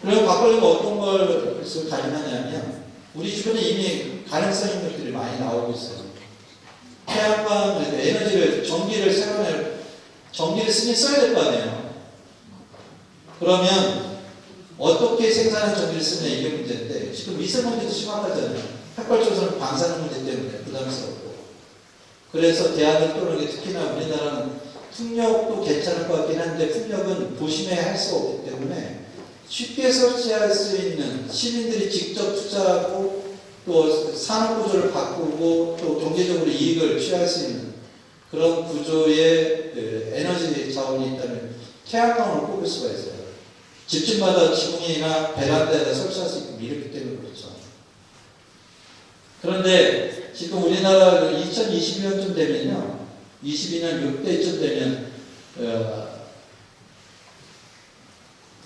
그럼 바꾸려면 어떤 걸 가능하냐면 우리 주변에 이미 가능성 있는 것들이 많이 나오고 있어요. 태양광 에너지를 전기를 쓰긴 써야 될 거 아니에요. 그러면 어떻게 생산한 전기를 쓰냐 이게 문제인데 지금 미세먼지도 심각하잖아요. 햇발조선 방사능 문제 때문에 부담스럽고 그래서 대안을 떠오르는 게 특히나 우리나라는 풍력도 괜찮을 것 같긴 한데 풍력은 도심에 할 수 없기 때문에 쉽게 설치할 수 있는 시민들이 직접 투자하고 또 산업 구조를 바꾸고 또 경제적으로 이익을 취할 수 있는 그런 구조의 에너지 자원이 있다면 태양광을 꼽을 수가 있어요. 집집마다 지붕이나 베란다에다 설치할 수 있고 이렇기 때문에 그렇죠. 그런데 지금 우리나라 2022년쯤 되면요. 22년 6대쯤 되면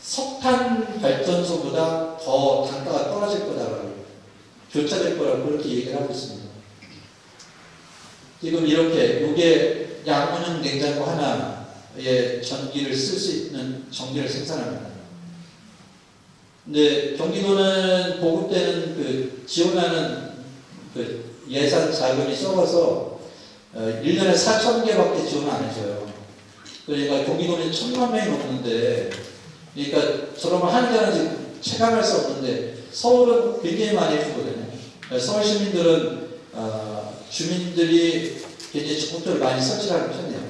석탄 발전소보다 더 단가가 떨어질 거다라고 교차될 거라고 그렇게 얘기를 하고 있습니다. 지금 이렇게 요게 양문형 냉장고 하나에 전기를 쓸 수 있는 전기를 생산합니다. 근데 경기도는 보급되는 그 지원하는 그 예산 자금이 적어서 1년에 4,000개밖에 지원 안 해줘요. 그러니까 경기도는 1,000만 명이 넘는데 그러니까 저러면 한 개는 체감할 수 없는데 서울은 굉장히 많이 해주거든요. 서울 시민들은 주민들이 굉장히 적극적으로 많이 설치를 하는 편이에요.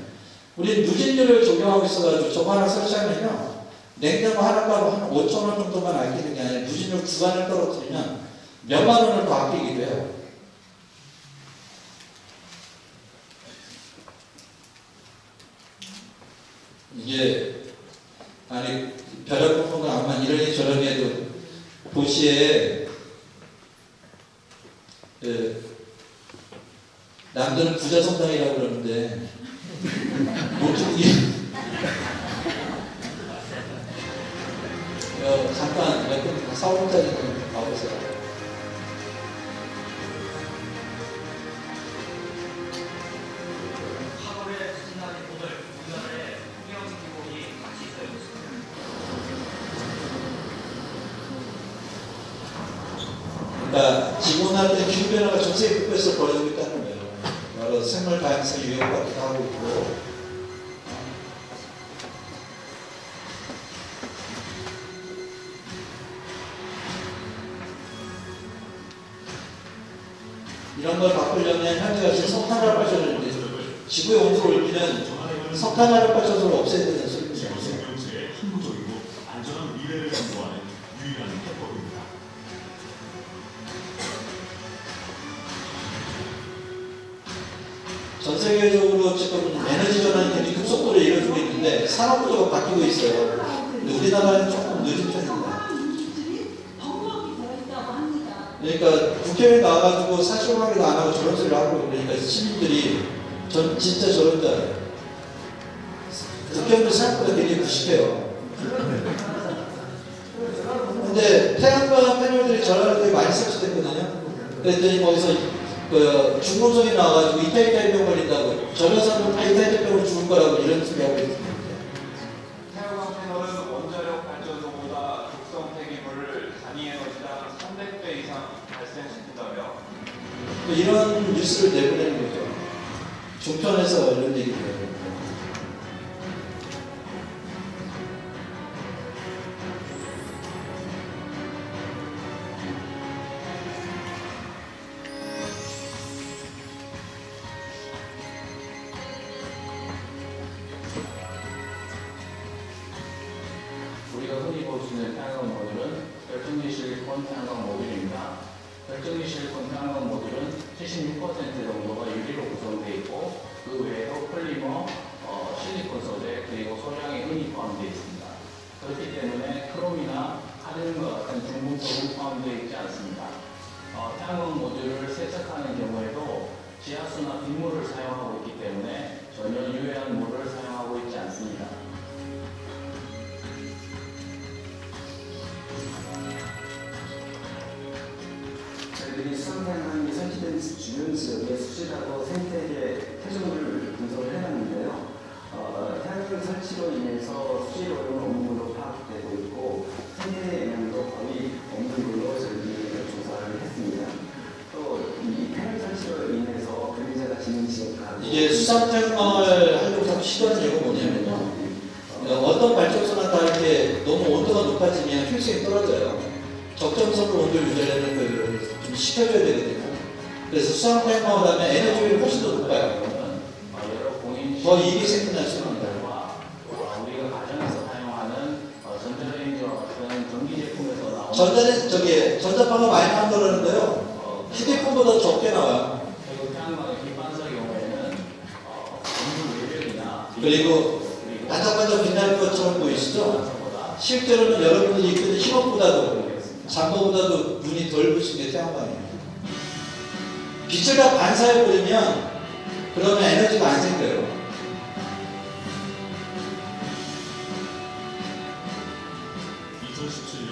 우리는 누진율을 적용하고 있어가지고 저거 하나 설치하면요. 냉장고 하나가로 한 5,000원 정도만 아끼는 게 아니라 누진율 구간을 떨어뜨리면 몇만 원을 더 아끼기도 해요. 이게 아니 벼락부분과 아마 이러니 저러니 해도 도시에 남들은 부자성당이라고 그러는데 노트북이 잠깐 몇 분 4분짜리 좀 가보세요. 학업에 추진하는 오늘 우리나라의 환경 기본이 같이 있어야 했습니다. 그러니까 지구온난화 기후변화가 전 세계 국가에서 벌어지고 있다는 거예요. 여러 생물 다양성이 위협받기도 하고 있고 이런 걸 바꾸려면 현재같이 석탄화력 발전을 지구의 온도를 올리는 석탄화력 발전소를 없애야 되는 소리입니다. 항구적이고 안전한 미래를 연구하는 유일한 해법입니다. 전 세계적으로 지금 에너지 전환이 굉장히 급속도로 이루어지고 있는데 산업 구조가 바뀌고 있어요. 근데 우리나라는 조금 늦은 편입니다. 그러니까 국회에 나와가지고 사실 확인도 안 하고 저런 소리를 하고 그러니까 시민들이 전 진짜 저런 줄 알아요. 국회의원들 생각보다 굉장히 무식해요. 근데 태양광 패널들이 전화를 많이 설치됐거든요. 그랬더니 거기서 그 중금속이 나와가지고 이타이타이병 걸린다고 저런 사람은 다 이타이타이병으로 죽을 거라고 이런 소리 하고 있습니다. 태양광 패널은 원자력 발전소보다 독성 폐기물을 단위 에너지당 300배 이상 발생시킨다며 이런 뉴스를 내보내는 거죠. 종편에서 이런 얘기를 해요. 우리가 흔히 볼 수 있는 태양광 모듈은 결정기 실리콘 태양광 모듈입니다. 결정기 실리콘 태양광 모듈은 76% 정도가 유리로 구성되어 있고 그 외에도 폴리머, 실리콘 소재 그리고 소량의 은이 포함되어 있습니다. 그렇기 때문에 크롬이나 카드뮴과 같은 중금속은 포함되어 있지 않습니다. 태양광 모듈을 세척하는 경우에도 지하수나 빗물을 사용하고 있기 때문에 전혀 유해한 물을 사용하고 있지 않습니다. 저희들이 수상태양광이 설치된 주변 지역의 수질하고 생태계 표준을 분석을 해놨는데요. 태양광 설치로 인해서 수질 오염 업무로 파악되고 있고 생태계 영향 수상태양광을 하려고 자꾸 시도하는 이유가 뭐냐면요. 어떤 발전소나 다 이렇게 너무 온도가 높아지면 효율성이 떨어져요. 적정선으로 온도를 유지하려면 좀 식혀줘야 되거든요. 그래서 수상태양광을 하면 에너지율이 훨씬 더 높아요. 더 이익이 생겨날 수 있는 거예요. 우리가 가정에서 사용하는 전자레인지와 같은 전기 제품에서 나오는 전자파가 많이 나온다고 그러는데요. 휴대폰보다 적게 나와요. 그리고 태양광의 빛반사 경우에는 전류 외벽이나 그리고 반짝반짝 빛날 것처럼 보이시죠? 실제로는 여러분들이 입는 흰옷보다도 잠바보다도 눈이 덜 부신 게 태양광이에요. 빛을 다 반사해버리면 그러면 에너지가 안 생겨요. 2017년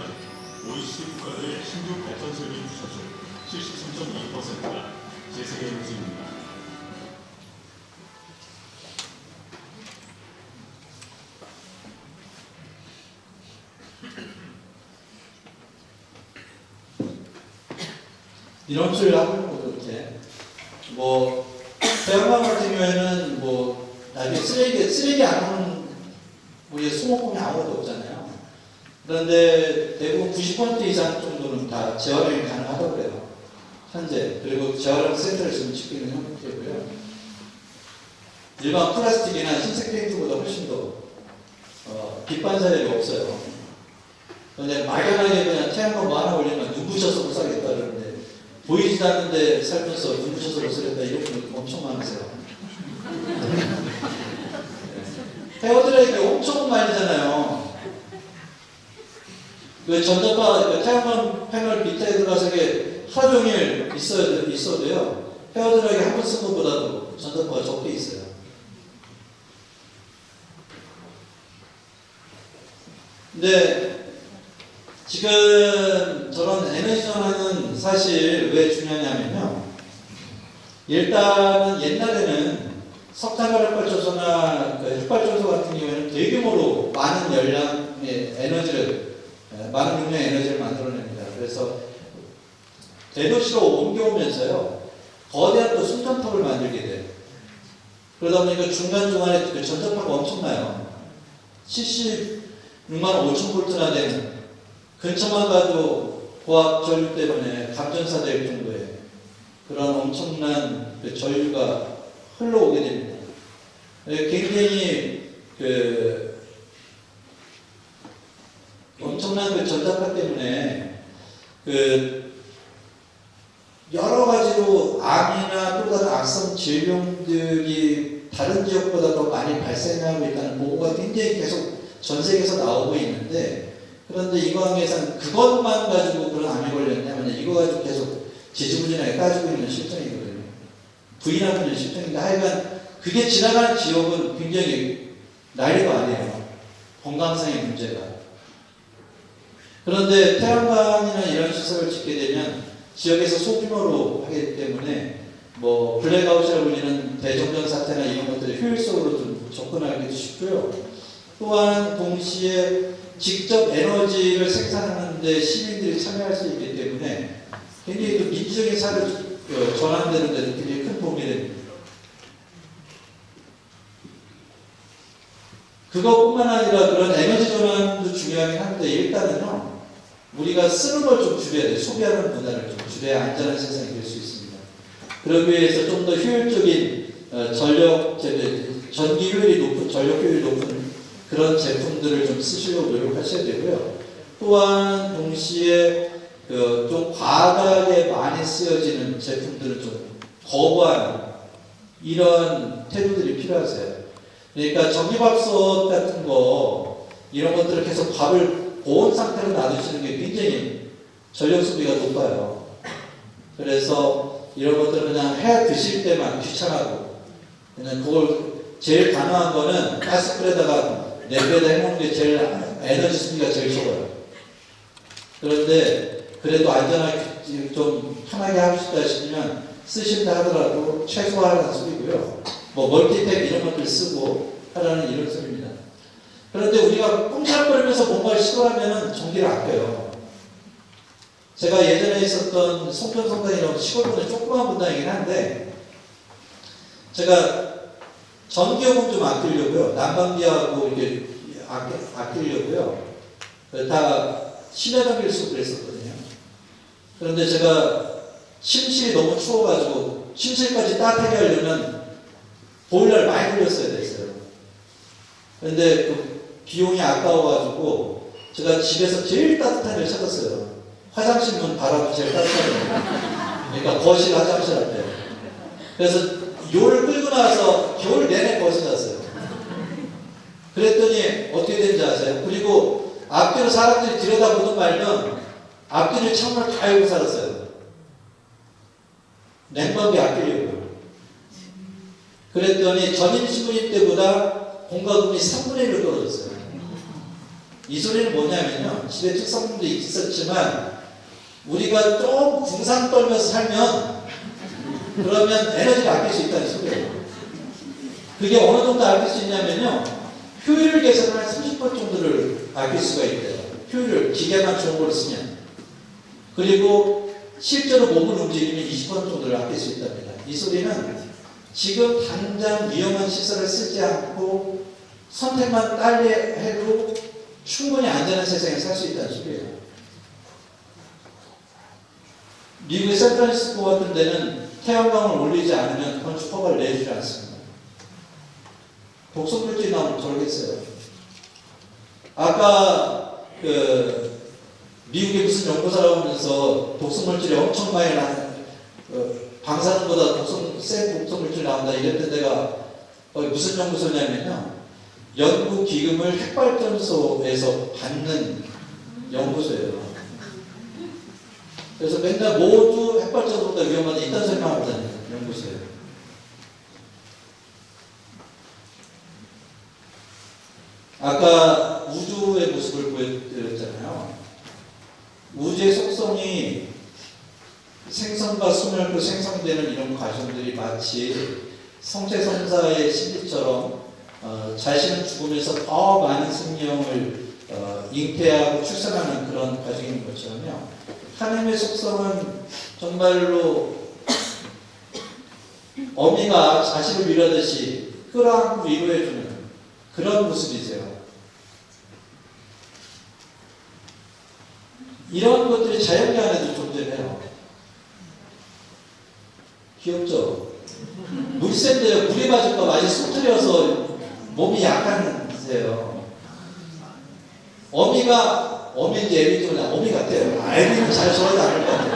OECD 국가들의 신규 발전소 유입 주소 중 73.2%가 재생 에너지입니다. 이런 소리를 하고 있는 거죠, 이렇게. 태양광 같은 경우에는 나중에 쓰레기 안 하면 이게 소모품이 아무것도 없잖아요. 그런데 대부분 90% 이상 정도는 다 재활용이 가능하다고 그래요. 현재. 그리고 재활용 센터를 지금 짓고 있는 형태고요. 일반 플라스틱이나 흰색 페인트보다 훨씬 더 빛반사력이 없어요. 근데 막연하게 그냥 태양광 하나 올리면 눈부셔서 못 살겠다 그러는데 보이지도 않는데 살면서 눈부셔서 못 살겠다 이런 분들 엄청 많으세요. 헤어드라이기 엄청 많이잖아요. 그 전자파, 태양광 패널 밑에 들어가서 하루 종일 있어도요, 헤어드라이기 한 번 쓴 것보다도 전자파가 적게 있어요. 근데 지금 저런 에너지 전환은 사실 왜 중요하냐면요. 일단은 옛날에는 석탄화력발전소나 흑발전소 같은 경우에는 대규모로 많은 열량의 에너지를, 많은 용량의 에너지를 만들어냅니다. 그래서 대도시로 옮겨오면서요, 거대한 또 순전탑을 만들게 돼요. 그러다 보니까 중간중간에 그 전자파가 엄청나요. 76만 5천 볼트나 되는, 근처만 가도 고압 전류 때문에 감전사 될 정도의 그런 엄청난 그 전류가 흘러오게 됩니다. 굉장히 엄청난 그 전자파 때문에 여러 가지로 암이나 또 다른 악성 질병들이 다른 지역보다 더 많이 발생하고 있다는 보고가 굉장히 계속 전 세계에서 나오고 있는데, 그런데 이거항에서는 그것만 가지고 그런 암이 걸렸냐면 이거 가지고 계속 지지부진하게 따지고 있는 실정이거든요. 부인하고 있는 실정인데, 하여간 그게 지나가는 지역은 굉장히 난리가 아니에요. 건강상의 문제가. 그런데 태양광이나 이런 시설을 짓게 되면 지역에서 소규모로 하기 때문에 블랙아웃이라고 불리는 대정전 사태나 이런 것들이 효율적으로 좀 접근하기도 쉽고요. 또한 동시에 직접 에너지를 생산하는 데 시민들이 참여할 수 있기 때문에 굉장히 그 민주적인 사회로 전환되는 데도 굉장히 큰 도움이 됩니다. 그것뿐만 아니라 그런 에너지 전환도 중요하긴 한데, 일단은요, 우리가 쓰는 걸 좀 줄여야 돼요. 소비하는 문화를 좀 줄여야 안전한 세상이 될 수 있습니다. 그러기 위해서 좀 더 효율적인 전기 효율이 높은, 전력 효율이 높은 그런 제품들을 좀 쓰시려고 노력하셔야 되고요. 또한 동시에 좀 과하게 많이 쓰여지는 제품들을 좀 거부하는 이런 태도들이 필요하세요. 그러니까 전기밥솥 같은 거 이런 것들을 계속 밥을 고온 상태로 놔두시는 게 굉장히 전력 소비가 높아요. 그래서 이런 것들을 그냥 해 드실 때만 귀찮아도 그냥 그걸 제일 가능한 거는 가스불에다가 냄비에다 해먹는 게 제일 에너지 소비가 제일 적어요. 그런데 그래도 안전하게 좀 편하게 하고 싶다 싶으면 쓰신다 하더라도 최소화하는 소리고요. 멀티팩 이런 것들 쓰고 하라는 이런 소리입니다. 그런데 우리가 꼼짝거리면서 뭔가를 시도하면 전기를 아껴요. 제가 예전에 있었던 송편성당이라고 시골분의 조그만 분당이긴 한데, 제가 전기요금 좀 아끼려고요. 난방비하고 이렇게 아끼려고요. 다 심야전기를 쓰고 그랬었거든요. 그런데 제가 침실이 너무 추워가지고 침실까지 따뜻하게 하려면 보일러를 많이 돌렸어야 됐어요. 그런데 그 비용이 아까워가지고 제가 집에서 제일 따뜻한 걸 찾았어요. 화장실 문 바라도 제일 따뜻하거든요. 그러니까 거실 화장실 앞에. 그래서 요를 끌고 나와서 겨울 내내 거실 잤어요. 그랬더니 어떻게 된지 아세요? 그리고 앞뒤로 사람들이 들여다보든 말든 앞뒤로 창문을 다 열고 살았어요. 냉방비 아끼려고요. 그랬더니 전임 신부님 때보다 공과금이 3분의 1로 떨어졌어요. 이 소리는 뭐냐면요. 집에 특성도 있었지만 우리가 좀 궁상 떨면서 살면 그러면 에너지를 아낄 수 있다는 소리예요. 그게 어느 정도 아낄 수 있냐면요. 효율을 계산할 30% 정도를 아낄 수가 있대요. 효율을 기계만 좋은 걸 쓰면. 그리고 실제로 몸을 움직이면 20% 정도를 아낄 수 있답니다. 이 소리는 지금 당장 위험한 시설을 쓰지 않고 선택만 빨리 해도 충분히 안전한 세상에 살 수 있다는 소리예요. 미국의 샌프란시스코 같은 데는 태양광을 올리지 않으면 건축 허가를 내주지 않습니다. 독성물질이 나오면 돌겠어요. 아까 미국의 무슨 연구사라고 하면서 독성물질이 엄청 많이 나는 방사능보다 센 독성물질이 나온다 이랬던 데가 무슨 연구소냐면요. 연구 기금을 핵발전소에서 받는 연구소예요. 그래서 맨날 모두 핵발전소보다 위험하다 이딴 소리만 하고 다니는 연구소예요. 아까 우주의 모습을 보여드렸잖아요. 우주의 속성이 생성과 소멸로 생성되는 이런 과정들이 마치 성체성사의 신비처럼 자신은 죽으면서 더 많은 생명을 잉태하고 출산하는 그런 과정인 것처럼요. 하나님의 속성은 정말로 어미가 자식을 위로하듯이 끌어안고 위로해주는 그런 모습이세요. 이런 것들이 자연계 안에도 존재해요. 귀엽죠? 물이 센데요. 물이 맞을까 많이 쏟아려서 몸이 약한세요. 어미인지 애비인지 그냥 어미 같아요. 애비는 잘 저러지 않을 것 같아요.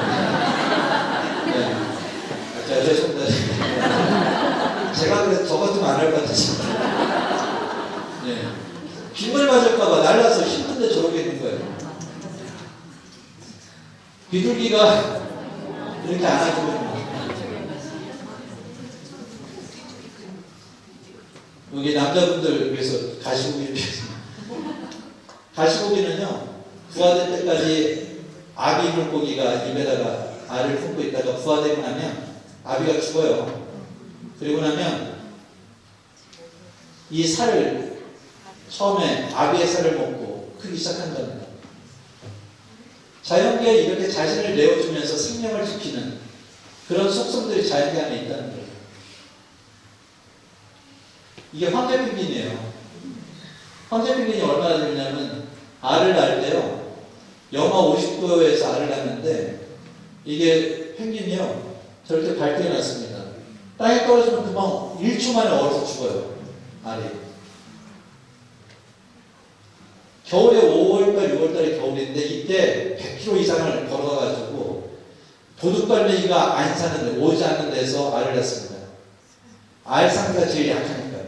네. 자, 죄송합니다. 제가 그래도 저 같으면 안 할 것 같아서. 네. 빗물 맞을까봐 날라서 힘든데 저러게 있는 거예요. 비둘기가 이렇게 안아주면 여기 남자분들 위해서 가시고기를 피웠습니다. 가시고기는요, 부화될 때까지 아기 물고기가 입에다가 알을 품고 있다가 부화되고 나면 아비가 죽어요. 그리고 나면 이 살을 처음에 아비의 살을 먹고 크기 시작한답니다. 자연계에 이렇게 자신을 내어주면서 생명을 지키는 그런 속성들이 자연계 안에 있다는 거예요. 이게 황제 펭귄이에요. 황제 펭귄이 얼마나 되냐면 알을 낳을 때요. 영하 50도에서 알을 낳는데 이게 펭귄이요. 저렇게 발등에 났습니다. 땅에 떨어지면 금방 1초 만에 얼어서 죽어요. 알이. 겨울에 5월달, 6월달에 겨울인데 이때 100km 이상을 걸어가가지고 도둑발매기가 안 사는데 오지 않는 데서 알을 낳습니다. 알 상태가 제일 약하니까요.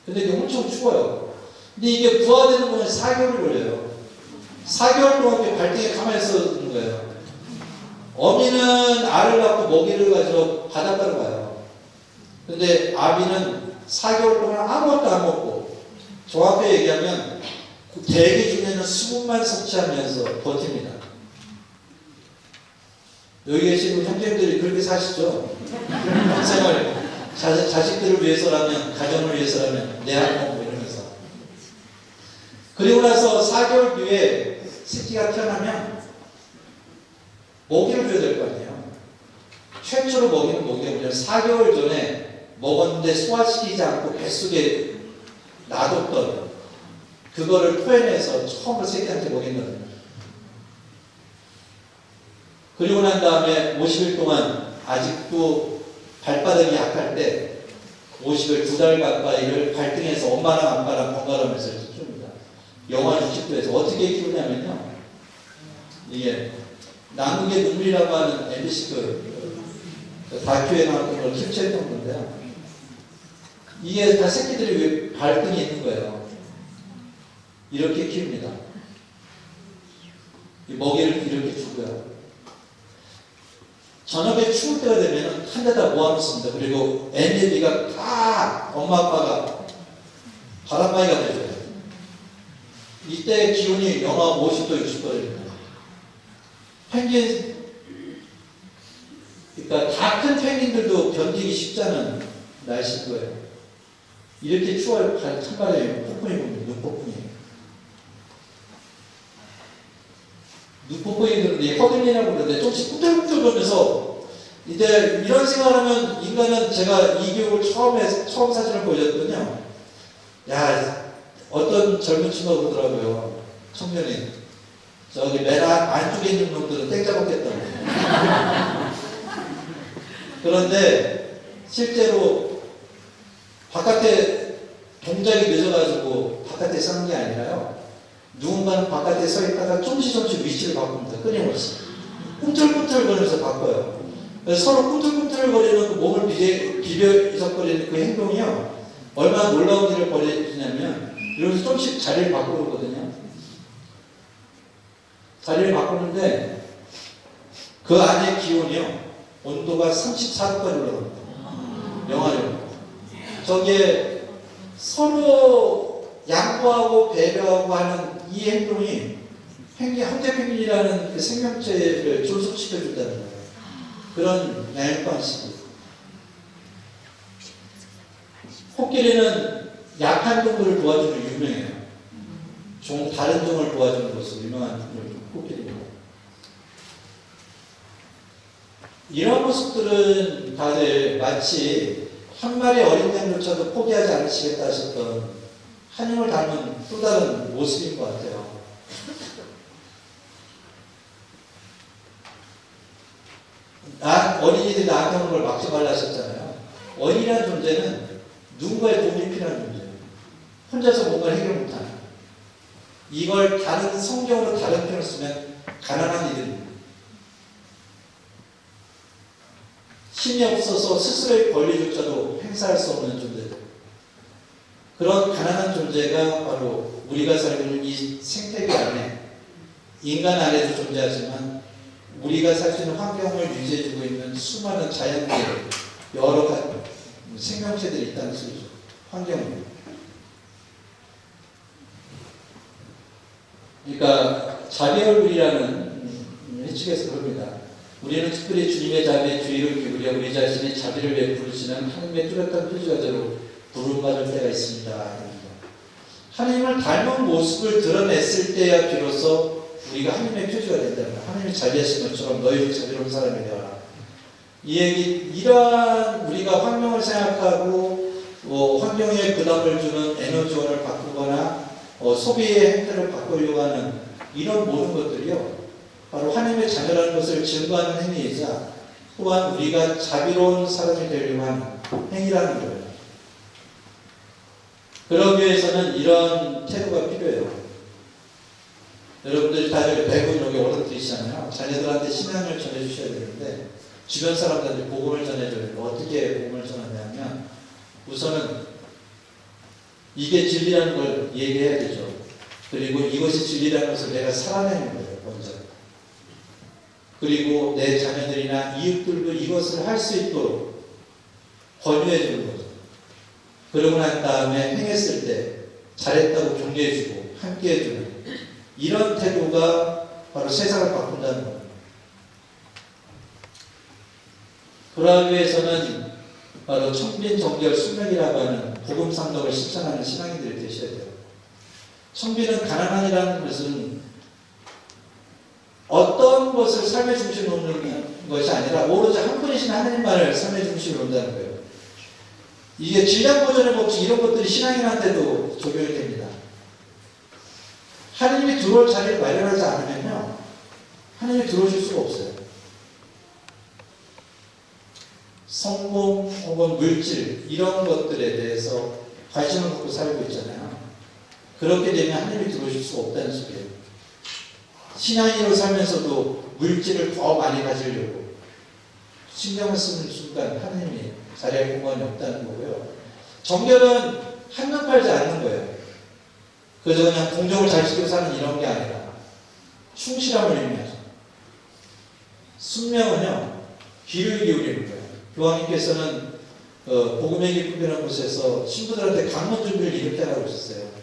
근데 이게 엄청 추워요. 근데 이게 부화되는 건 4개월이 걸려요. 4개월 동안 발등에 가만히 있는 거예요. 어미는 알을 낳고 먹이를 가지러 바닷가로 가요. 근데 아비는 4개월 동안 아무것도 안 먹고 정확히 얘기하면 대기 중에는 수분만 섭취하면서 버팁니다. 여기 계신 형제들이 그렇게 사시죠? 평생을 자식들을 위해서라면, 가정을 위해서라면, 내 학원 뭐 이러면서. 그리고 나서 4개월 뒤에 새끼가 태어나면 먹이를 줘야 될 거 아니에요. 최초로 먹이는 먹이가 뭐냐면 4개월 전에 먹었는데 소화시키지 않고 뱃속에 놔뒀던 그거를 토해내서 처음으로 새끼한테 먹인다는 거예요. 그리고 난 다음에 50일 동안 아직도 발바닥이 약할 때 50일 2달 가까이를 발등에서 엄마랑 아빠랑 번갈아가면서 이렇게 키웁니다. 영하 60도에서 어떻게 키우냐면요. 이게 남극의 눈물이라고 하는 MBC 그 다큐에 나왔던 걸 캡처했던 건데요. 이게 다 새끼들이 왜 발등에 있는 거예요. 이렇게 키웁니다. 먹이를 이렇게 주고요. 저녁에 추울 때가 되면 한 대다 모아놓습니다. 그리고 애미가 다 엄마 아빠가 바람막이가 되죠. 이때 기온이 영하 50도 60도입니다. 펭귄, 그러니까 다 큰 펭귄들도 견디기 쉽지 않은 날씨인 거예요. 이렇게 추워요. 찬바람에 폭풍이 붑니다. 눈폭풍이에요. 눈폭풍이 그런데 허들리라고 그러는데 조금씩 꿈틀꿈틀 거면서 이제 이런 생각을 하면 인간은 제가 이 교육을 처음 사진을 보여줬더니요. 야, 어떤 젊은 친구가 그러더라고요. 청년이. 저기 맨 안쪽에 있는 놈들은 땡잡았겠다고. 그런데 실제로 바깥에 동작이 늦어가지고 바깥에 서는 게 아니라요. 누군가는 바깥에 서 있다가 조금씩 위치를 바꿉니다. 끊임없이. 꿈틀꿈틀 거리면서 바꿔요. 그래서 서로 꿈틀꿈틀거리는 그 몸을 비벼적거리는 그 행동이요. 얼마나 놀라운 일을 벌이냐면 이러면서 조금씩 자리를 바꾸거든요. 자리를 바꾸는데 그 안에 기온이요. 온도가 34도까지 올라갑니다. 영하로. 저게 서로 양보하고 배려하고 하는 이 행동이 황제 펭귄이라는 그 생명체를 존속시켜준다는 거예요. 그런 양육방식이. 코끼리는 약한 동물을 도와주는 유명해요. 다른 종을 도와주는 것으로 유명한 코끼리입니다. 이런 모습들은 다들 마치 한 마리 어린 양조차도 포기하지 않으시겠다 하셨던 하님을 닮은 또 다른 모습인 것 같아요. 어린이들이 나한테 오는 걸 막지 말라 하셨잖아요. 어린이라는 존재는 누군가의 도움이 필요한 존재예요. 혼자서 뭔가를 해결 못하는. 이걸 다른 성경으로 다른 표현을 쓰면 가난한 이들입니다. 힘이 없어서 스스로의 권리조차도 행사할 수 없는 존재들. 그런 가난한 존재가 바로 우리가 살고 있는 이 생태계 안에, 인간 안에도 존재하지만 우리가 살 수 있는 환경을 유지해주고 있는 수많은 자연계 여러 가지 생명체들이 있다는 소리죠. 환경입니다. 그러니까 자비 얼굴이라는 해축에서 그럽니다. 우리는 특별히 주님의 자비에 주의를 기울여 우리 자신의 자비를 베푸시는 하나님의 뚜렷한 표지가대로 부름받을 때가 있습니다. 하나님을 닮은 모습을 드러냈을 때야 비로소 우리가 하나님의 표지가 된다는 거예요. 하나님이 자비하신 것처럼 너희도 자비로운 사람이 되어라. 이 얘기, 이러한 우리가 환경을 생각하고 환경에 부담을 주는 에너지원을 바꾸거나 소비의 행태를 바꾸려고 하는 이런 모든 것들이요. 바로 하나님의 자녀라는 것을 증거하는 행위이자 또한 우리가 자비로운 사람이 되려고 하는 행위라는 거예요. 그러기 위해서는 이런 태도가 필요해요. 여러분들이 다들 배구력에 어른들이시잖아요. 자녀들한테 신앙을 전해주셔야 되는데 주변 사람들한테 복음을 전해줘야 돼요. 어떻게 복음을 전하냐면 우선은 이게 진리라는 걸 얘기해야 되죠. 그리고 이것이 진리라는 것을 내가 살아내는 거예요. 먼저. 그리고 내 자녀들이나 이웃들도 이것을 할 수 있도록 권유해 주는 거죠. 그러고 난 다음에 행했을 때 잘했다고 격려해 주고 함께 해주는 이런 태도가 바로 세상을 바꾼다는 겁니다. 그러기 위해서는 바로 청빈, 정결, 순명이라고 하는 복음 상덕을 실천하는 신앙인들이 되셔야 돼요. 청빈은 가난한이라는 것은 어떤 것을 삶의 중심으로 놓는 것이 아니라 오로지 한 분이신 하나님만을 삶의 중심으로 놓는다는 거예요. 이게 질량 보존의 법칙 이런 것들이 신앙인한테도 적용이 됩니다. 하느님이 들어올 자리를 마련하지 않으면요, 하느님이 들어오실 수가 없어요. 성공 혹은 물질 이런 것들에 대해서 관심을 갖고 살고 있잖아요. 그렇게 되면 하느님이 들어오실 수가 없다는 소리예요. 신앙인으로 살면서도 물질을 더 많이 가지려고 신경을 쓰는 순간 하느님이 자리할 공간이 없다는 거고요. 정결은 한눈 팔지 않는 거예요. 그래서 그냥 공적을 잘 지키고 사는 이런 게 아니라 충실함을 의미하죠. 순명은요, 귀를 기울이는 거예요. 교황님께서는 복음의 기쁨이라는 곳에서 신부들한테 강론 준비를 이렇게 하라고 하셨어요.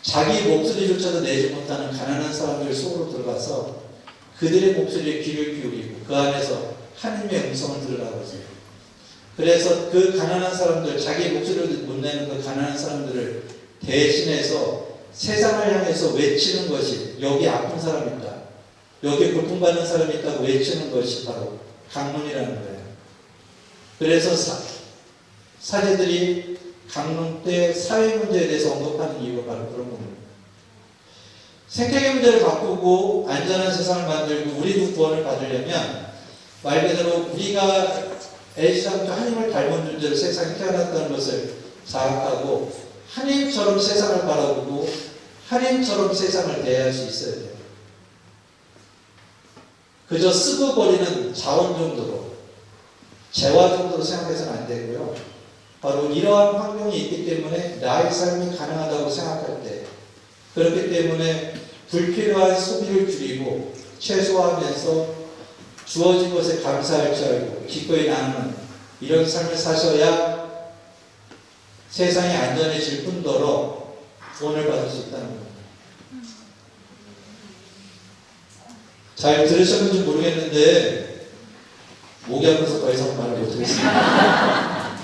자기 목소리조차도 내지 못하는 가난한 사람들 속으로 들어가서 그들의 목소리에 귀를 기울이고 그 안에서 하나님의 음성을 들으라고 하세요. 그래서 그 가난한 사람들, 자기 목소리를 못 내는 그 가난한 사람들을 대신해서 세상을 향해서 외치는 것이, 여기 아픈 사람이 있다, 여기 고통받는 사람이 있다고 외치는 것이 바로 강론이라는 거예요. 그래서 사제들이 강론 때 사회 문제에 대해서 언급하는 이유가 바로 그런 겁니다. 생태계 문제를 바꾸고 안전한 세상을 만들고 우리도 구원을 받으려면 말 그대로 우리가 애시당초 하나님을 닮은 존재로 세상에 태어났다는 것을 자각하고 하나님처럼 세상을 바라보고 하나님처럼 세상을 대할 수 있어야 돼요. 그저 쓰고 버리는 자원 정도로, 재화 정도로 생각해서는 안 되고요. 바로 이러한 환경이 있기 때문에 나의 삶이 가능하다고 생각할 때, 그렇기 때문에 불필요한 소비를 줄이고 최소화하면서 주어진 것에 감사할 줄 알고 기꺼이 나누는 이런 삶을 사셔야 세상이 안전해질 뿐더러 구원을 받을 수 있다는 겁니다. 잘 들으셨는지 모르겠는데 목이 아파서 더 이상 말을 못하겠습니다.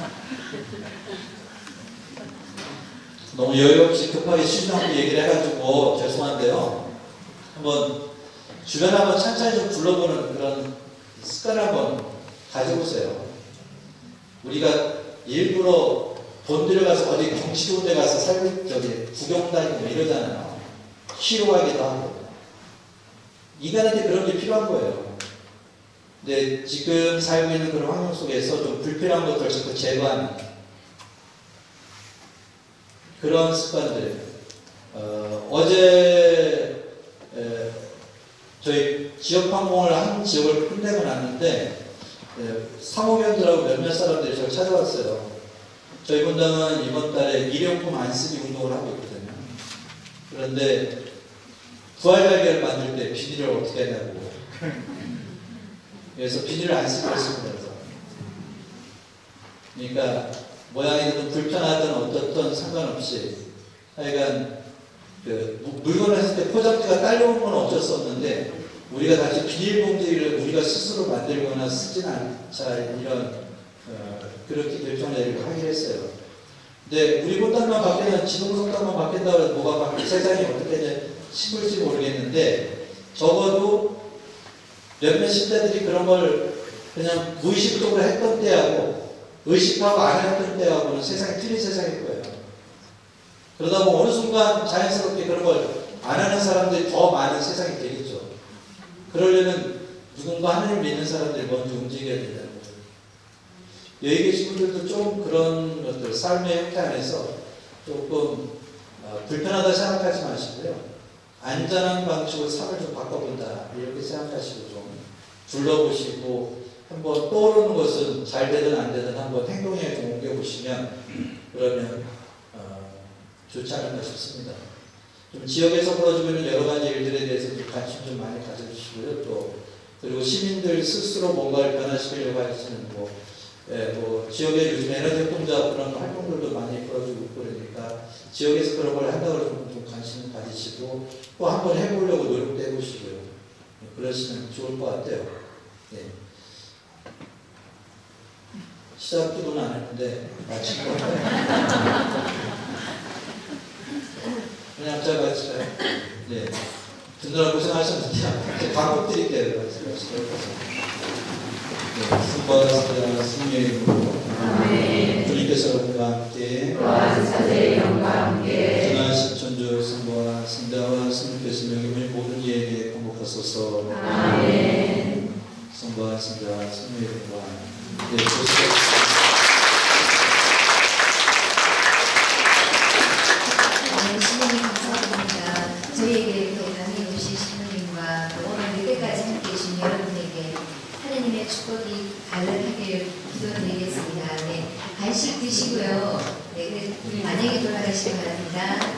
너무 여유 없이 급하게 쉬지않고 얘기를 해가지고 죄송한데요. 한번 주변에 한번 찬찬히 좀 불러보는 그런 습관을 한번 가져보세요. 우리가 일부러 돈 들여가서 어디 경치 좋은 데 가서 살고 저기 구경 다니고 뭐 이러잖아요. 쉬러 가기도 하고. 인간한테 그런 게 필요한 거예요. 근데 지금 살고 있는 그런 환경 속에서 좀 불필요한 것들을 자꾸 제거하는 그런 습관들. 어제 저희 지역 방문을 한 지역을 끝내고 났는데 상호변들하고 몇몇 사람들이 저를 찾아왔어요. 저희 분당은 이번 달에 일회용품 안 쓰기 운동을 하고 있거든요. 그런데 부활달걀을 만들 때 비닐을 어떻게 하냐고. 그래서 비닐을 안 쓰기로 했습니다. 그러니까 모양이 좀 불편하든 어떻든 상관없이 하여간 물건을 했을 때 포장지가 딸려온 건 어쩔 수 없는데 우리가 다시 비닐봉지를 우리가 스스로 만들거나 쓰진 않자 이런 그렇게 결정을 내리고 하기로 했어요. 근데 우리 본당만 바뀌면 지동성당만 바뀐다고 해서 뭐가 바뀌고 세상이 어떻게 싶을지 모르겠는데 적어도 몇몇 신자들이 그런 걸 그냥 무의식적으로 했던 때하고 의식하고 안 했던 때하고는 세상이 틀린 세상일 거예요. 그러다 보면 어느 순간 자연스럽게 그런 걸 안 하는 사람들이 더 많은 세상이 되겠죠. 그러려면 누군가 하나님을 믿는 사람들이 먼저 움직여야 된다는 거죠. 여기 계신 분들도 좀 그런 것들, 삶의 형태 안에서 조금 불편하다 생각하지 마시고요. 안전한 방식으로 삶을 좀 바꿔본다 이렇게 생각하시고 좀 둘러보시고 한번 떠오르는 것은 잘 되든 안 되든 한번 행동에 좀 옮겨보시면 그러면 좋지 않을까 싶습니다. 좀 지역에서 벌어지고 있는 여러 가지 일들에 대해서 좀 관심 좀 많이 가져주시고요. 또 그리고 시민들 스스로 뭔가를 변화시키려고 하시는 뭐 지역에 요즘 에너지 공작 그런 활동들도 많이 벌어지고 있고 그러니까 지역에서 그런 걸 한다고 좀 관심을 가지시고 또 한번 해보려고 노력도 해보시고요. 그러시면 좋을 것 같아요. 네. 시작 기도는 안 했는데 마치고 그냥 제가 마칠까요? 네. 듣느라 고생하셨는데 광고 드릴게요. 네. 승부하셨습니다. 승리의 이름으로 주님께 주께서 우리와 함께 또한 사제의 영과 함께 전하신 천주 성부와 성자와 성령께서 명임을 모든 이에게 공급하소서. 아멘. 성부와 성자와 성령의 영광. 신부님 감사드립니다. 저희에게 또 강의 오신 신부님과 또 오늘 늦게까지 함께 해주신 여러분에게 하나님의 축복이 가득하게 기도드리겠습니다. 네, 간식 드시고요. 네, 만약에 돌아가시기 바랍니다.